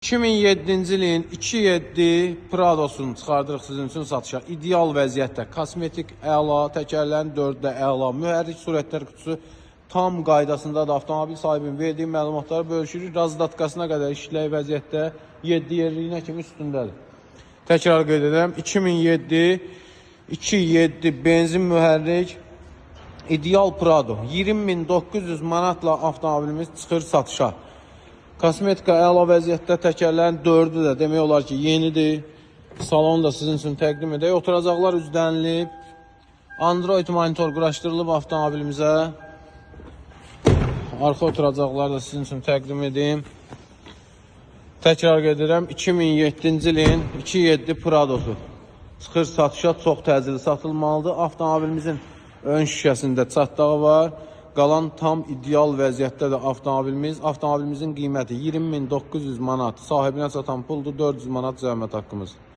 2007-ci ilin 2.7 Pradosunu çıxardırıq sizin üçün satışa. İdeal vəziyyətdə, kosmetik əla, təkərlərin 4-də əla, mühərrik sürətlər kutusu tam qaydasında da avtomobil sahibinin verdiyi məlumatları bölüşürük. Razdatkasına qədər işlək vəziyyətdə 7 yerliyinə kimi üstündədir. Təkrar qeyd edirəm, 2007 2.7 benzin mühərrik İdeal Prado 20.900 manatla avtomobilimiz çıxır satışa. Kosmetika əla vəziyyətdə, təkərlərin 4-ü də demək olar ki yenidir. Salonu da sizin üçün təqdim edək. Oturacaqlar üzdənilib. Android monitor quraşdırılıb avtomobilimizə. Arxa oturacaqları da sizin üçün təqdim edeyim. Təkrar edirəm, 2007-ci ilin 2.7 Pradosu çıxır satışa, çox təcili satılmalıdır. Avtomobilimizin ön şüşəsində çatdağı var. Qalan tam ideal vəziyyətdədir avtomobilimiz. Avtomobilimizin qiyməti 20.900 manat. Sahibinə çatan puldur, 400 manat zəhmət haqqımız.